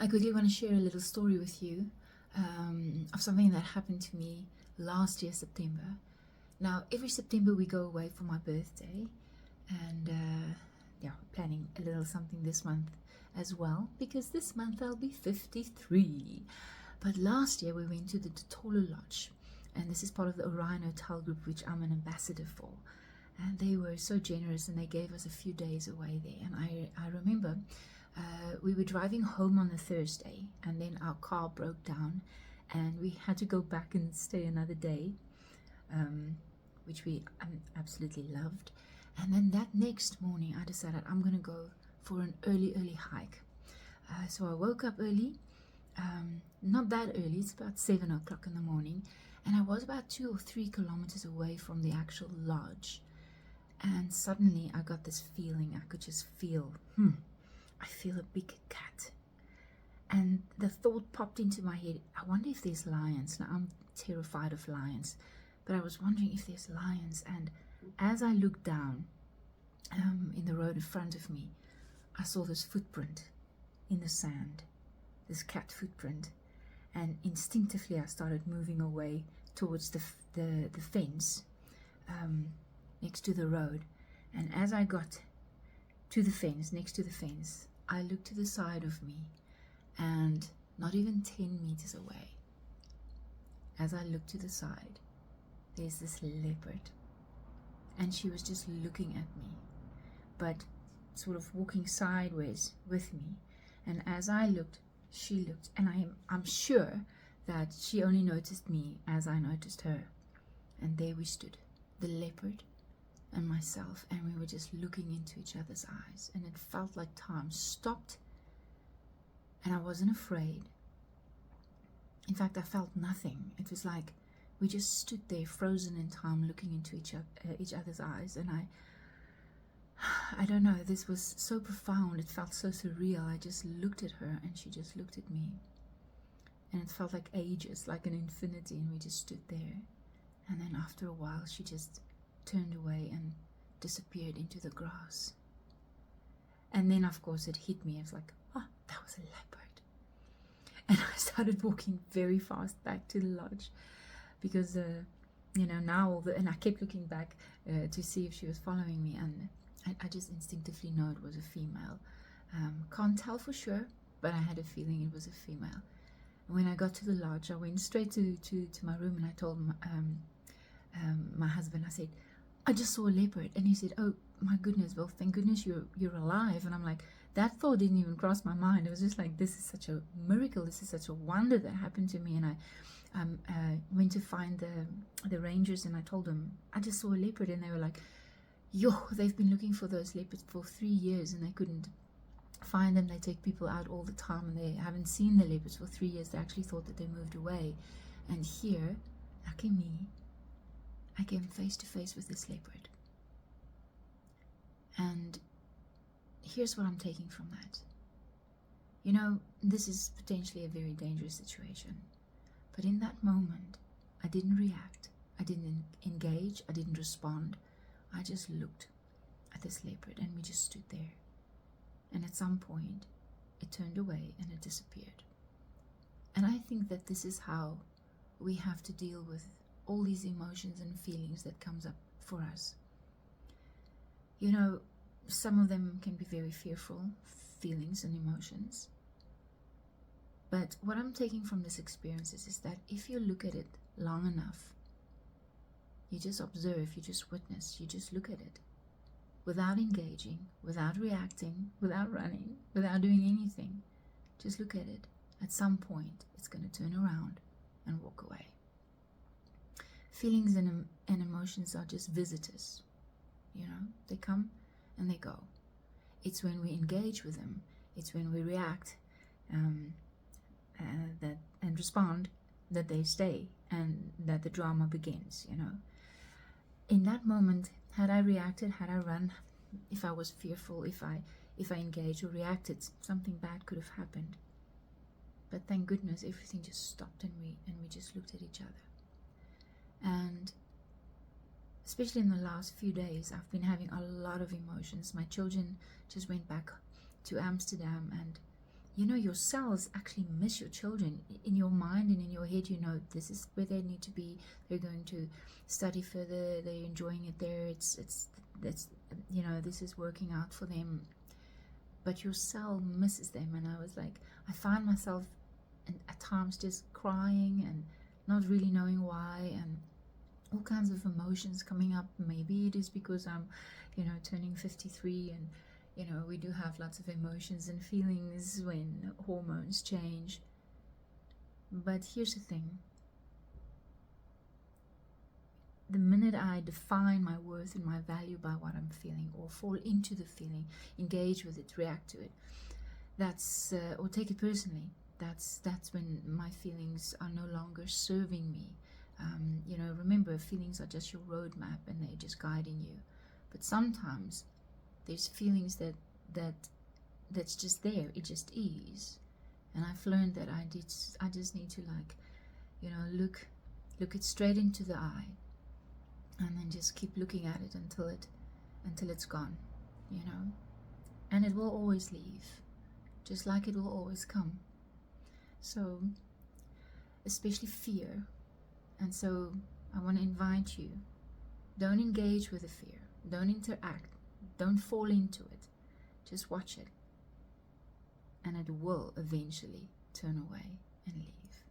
I quickly want to share a little story with you of something that happened to me last year, September. Now, every September we go away for my birthday, and yeah, we're planning a little something this month as well, because this month I'll be 53. But last year we went to the Tolu Lodge, and this is part of the Orion Hotel Group, which I'm an ambassador for. And they were so generous, and they gave us a few days away there. And I remember we were driving home on a Thursday, and then our car broke down, and we had to go back and stay another day, which we absolutely loved. And then that next morning, I decided I'm going to go for an early hike. So I woke up early, not that early, it's about 7 o'clock in the morning, and I was about 2 or 3 kilometers away from the actual lodge. And suddenly I got this feeling, I could just feel, I feel a big cat. And the thought popped into my head, I wonder if there's lions. Now, I'm terrified of lions, but I was wondering if there's lions. And as I looked down in the road in front of me, I saw this footprint in the sand, this cat footprint. And instinctively I started moving away towards the fence next to the road. And as I got to the fence, next to the fence, I looked to the side of me, and not even 10 meters away, as I looked to the side, there's this leopard, and she was just looking at me, but sort of walking sideways with me. And as I looked, she looked, and I'm sure that she only noticed me as I noticed her. And there we stood, the leopard and myself, and we were just looking into each other's eyes, and it felt like time stopped, and I wasn't afraid. In fact, I felt nothing. It was like we just stood there frozen in time, looking into each other's eyes. And I don't know, this was so profound, it felt so surreal. I just looked at her, and she just looked at me, and it felt like ages, like an infinity, and we just stood there. And then after a while, she just turned away and disappeared into the grass. And then, of course, it hit me. It's like, oh, that was a leopard. And I started walking very fast back to the lodge, because now and I kept looking back to see if she was following me, and I just instinctively know it was a female. Can't tell for sure, but I had a feeling it was a female. And when I got to the lodge, I went straight to my room, and I told my husband, I said, I just saw a leopard. And he said, oh my goodness, well, thank goodness you're alive. And I'm like, that thought didn't even cross my mind. It was just like, this is such a miracle, this is such a wonder that happened to me. And I went to find the rangers, and I told them I just saw a leopard. And they were like, yo, they've been looking for those leopards for 3 years, and they couldn't find them. They take people out all the time, and they haven't seen the leopards for 3 years. They actually thought that they moved away. And here, lucky me, I came face to face with this leopard. And here's what I'm taking from that. You know, this is potentially a very dangerous situation. But in that moment, I didn't react. I didn't engage. I didn't respond. I just looked at this leopard, and we just stood there. And at some point, it turned away and it disappeared. And I think that this is how we have to deal with all these emotions and feelings that comes up for us. You know, some of them can be very fearful feelings and emotions. But what I'm taking from this experience is that if you look at it long enough, you just observe, you just witness, you just look at it without engaging, without reacting, without running, without doing anything. Just look at it. At some point, it's going to turn around and walk away. Feelings and emotions are just visitors. You know, they come and they go. It's when we engage with them, it's when we react and respond, that they stay, and that the drama begins. You know, in that moment, had I reacted, had I run, if I was fearful, if I engaged or reacted, something bad could have happened. But thank goodness, everything just stopped, and we just looked at each other. And especially in the last few days, I've been having a lot of emotions. My children just went back to Amsterdam, and you know, your cells actually miss your children. In your mind and in your head, you know, this is where they need to be. They're going to study further. They're enjoying it there. That's, you know, this is working out for them. But your cell misses them. And I was like, I find myself at times just crying and not really knowing why, and all kinds of emotions coming up. Maybe it is because I'm, you know, turning 53, and you know, we do have lots of emotions and feelings when hormones change. But here's the thing. The minute I define my worth and my value by what I'm feeling, or fall into the feeling, engage with it, react to it, that's or take it personally, that's when my feelings are no longer serving me. You know, remember, feelings are just your roadmap and they're just guiding you. But sometimes there's feelings that's just there. It just is. And I've learned that I just need to, like, you know, look it straight into the eye, and then just keep looking at it until it's gone, you know. And it will always leave, just like it will always come. So, especially fear. And so I want to invite you, don't engage with the fear, don't interact, don't fall into it, just watch it, and it will eventually turn away and leave.